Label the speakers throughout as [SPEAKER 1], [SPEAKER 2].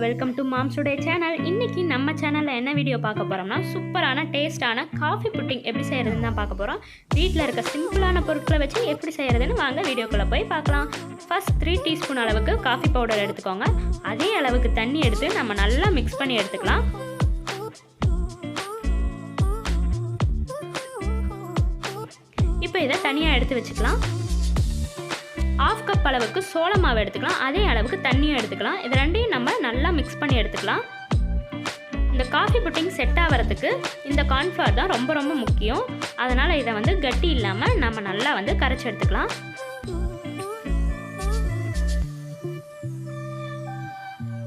[SPEAKER 1] Welcome to moms today channel. இன்னைக்கு நம்ம சேனலில் என்ன வீடியோ பார்க்க போகிறோம்னா சூப்பரான டேஸ்டான காஃபி புட்டிங் எப்படி செய்கிறதுன்னு தான் பார்க்க போகிறோம். வீட்டில் இருக்க சிம்பிளான பொருட்களை வச்சு எப்படி செய்கிறதுன்னு வாங்க வீடியோக்குள்ளே போய் பார்க்கலாம். ஃபர்ஸ்ட் 3 டீஸ்பூன் அளவுக்கு காஃபி பவுடர் எடுத்துக்கோங்க. அதே அளவுக்கு தண்ணி எடுத்து நம்ம நல்லா மிக்ஸ் பண்ணி எடுத்துக்கலாம். இப்போ இதை தனியாக எடுத்து வச்சுக்கலாம். 1/2 கப் அளவுக்கு சோள மாவு எடுத்துக்கலாம். அதே அளவுக்கு தண்ணியும் எடுத்துக்கலாம். இது ரெண்டையும் நம்ம நல்லா மிக்ஸ் பண்ணி எடுத்துக்கலாம். இந்த காஃபி புட்டிங் செட் ஆகிறதுக்கு இந்த கார்ன்ஃப்ளவர் தான் ரொம்ப ரொம்ப முக்கியம். அதனால் இதை கட்டி இல்லாமல் நம்ம நல்லா கரைச்சி எடுத்துக்கலாம்.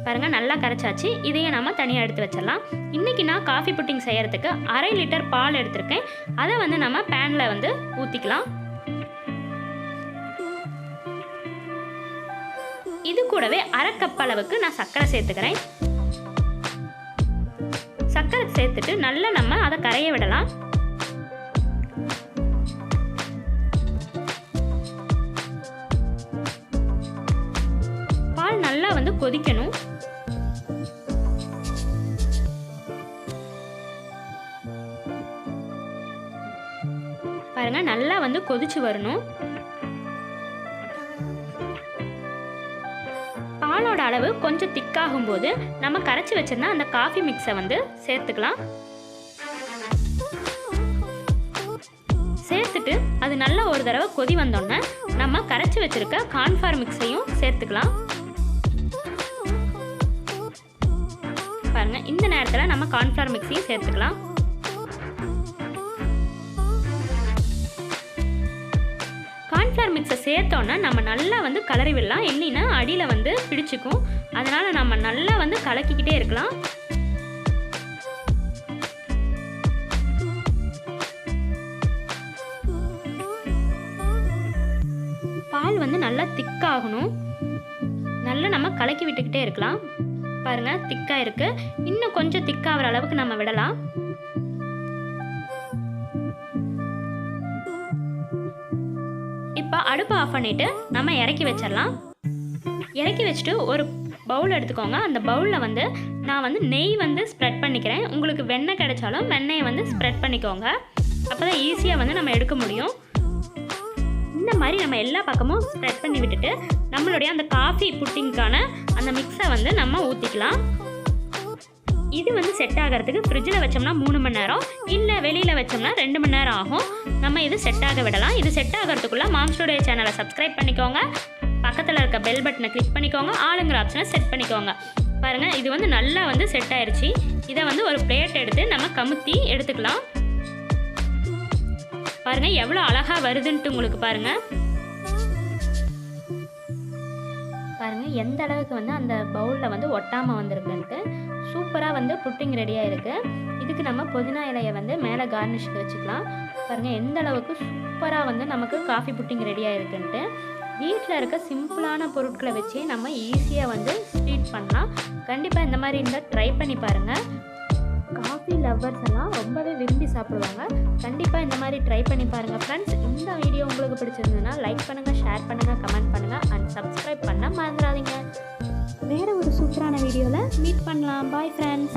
[SPEAKER 1] பாருங்கள், நல்லா கரைச்சாச்சு. இதையும் நம்ம தனியாக எடுத்து வச்சிடலாம். இன்றைக்கி நான் காஃபி புட்டிங் செய்கிறதுக்கு 1/2 லிட்டர் பால் எடுத்திருக்கேன். அதை நம்ம பேனில் ஊற்றிக்கலாம். இது கூடவே 1/2 கப் அளவுக்கு நான் சர்க்கரை சேர்த்துக்கிறேன். சர்க்கரை சேர்த்துட்டு நல்லா நம்ம அதை கரைய விடலாம். பால் நல்லா கொதிக்கணும். பாருங்க, நல்லா கொதிச்சு வரணும். பாலோட அளவு கொஞ்சம் திக்காகும் போது நம்ம கரைச்சி வச்சிருந்தா அந்த காஃபி மிக்ஸை சேர்த்துக்கலாம். சேர்த்துட்டு அது நல்லா ஒரு தடவை கொதி வந்தோடனே நம்ம கரைச்சி வச்சிருக்க கார்ன்ஃப்ளவர் மிக்ஸையும் சேர்த்துக்கலாம். பாருங்க, இந்த நேரத்தில் நம்ம கார்ன்ஃப்ளவர் மிக்ஸையும் சேர்த்துக்கலாம். கார்ன்ஃப்ளவர் மிக்ஸை சேர்த்தோன்னா நம்ம நல்லா கலரி விடலாம். இல்லைன்னா அடியில் பிடிச்சிக்கும். அதனால் நம்ம நல்லா கலக்கிக்கிட்டே இருக்கலாம். பால் நல்லா திக்காகணும். நல்லா நம்ம கலக்கி விட்டுக்கிட்டே இருக்கலாம். பாருங்கள், திக்காக இருக்குது. இன்னும் கொஞ்சம் திக்காகிற அளவுக்கு நம்ம விடலாம். இப்போ அடுப்பு ஆஃப் பண்ணிவிட்டு நம்ம இறக்கி வச்சிடலாம். இறக்கி வச்சுட்டு ஒரு பவுல் எடுத்துக்கோங்க. அந்த பவுலில் நான் நெய் ஸ்ப்ரெட் பண்ணிக்கிறேன். உங்களுக்கு வெண்ணெய் கிடைச்சாலும் வெண்ணெயை ஸ்ப்ரெட் பண்ணிக்கோங்க. அப்போ தான் ஈஸியாக நம்ம எடுக்க முடியும். இந்த மாதிரி நம்ம எல்லா பக்கமும் ஸ்ப்ரெட் பண்ணி விட்டுட்டு நம்மளுடைய அந்த காஃபி புட்டிங்கான அந்த மிக்ஸை நம்ம ஊற்றிக்கலாம். இது செட் ஆகிறதுக்கு ஃப்ரிட்ஜில் வச்சோம்னா 3 மணி நேரம், இல்லை வெளியில் வச்சோம்னா 2 மணி நேரம் ஆகும். நம்ம இது செட் ஆக விடலாம். இது செட் ஆகிறதுக்குள்ளே மாம்ஸ் டுடே சேனலை சப்ஸ்கிரைப் பண்ணிக்கோங்க. பக்கத்தில் இருக்க பெல் பட்டனை கிளிக் பண்ணிக்கோங்க. ஆளுங்கிற ஆப்ஷனை செட் பண்ணிக்கோங்க. பாருங்கள், இது நல்லா செட் ஆயிடுச்சு. இதை ஒரு பிளேட் எடுத்து நம்ம கமுத்தி எடுத்துக்கலாம். பாருங்கள், எவ்வளோ அழகாக வருதுன்ட்டு உங்களுக்கு பாருங்கள். பாருங்கள், எந்த அளவுக்கு அந்த பவுலில் ஒட்டாமல் வந்திருக்குன்ட்டு. சூப்பராக புட்டிங் ரெடியாக இருக்குது. இதுக்கு நம்ம புதினா இலையை மேலே கார்னிஷ்க்கு வச்சுக்கலாம். பாருங்கள், எந்த அளவுக்கு சூப்பராக நமக்கு காஃபி புட்டிங் ரெடியாக இருக்குன்ட்டு. வீட்டில் இருக்க சிம்பிளான பொருட்களை வச்சு நம்ம ஈஸியாக ஸ்வீட் பண்ணலாம். கண்டிப்பாக இந்த மாதிரி இருந்தால் ட்ரை பண்ணி பாருங்கள். காஃபி லவ்வர்ஸ் எல்லாம் ரொம்பவே விரும்பி சாப்பிடுவாங்க. கண்டிப்பாக இந்த மாதிரி ட்ரை பண்ணி பாருங்கள் ஃப்ரெண்ட்ஸ். இந்த வீடியோ உங்களுக்கு பிடிச்சிருந்ததுன்னா லைக் பண்ணுங்கள், ஷேர் பண்ணுங்கள், கமெண்ட் பண்ணுங்கள் அண்ட் சப்ஸ்கிரைப் பண்ண மறந்துடாதீங்க. வேறு ஒரு சூப்பரான வீடியோவில் மீட் பண்ணலாம். Bye friends.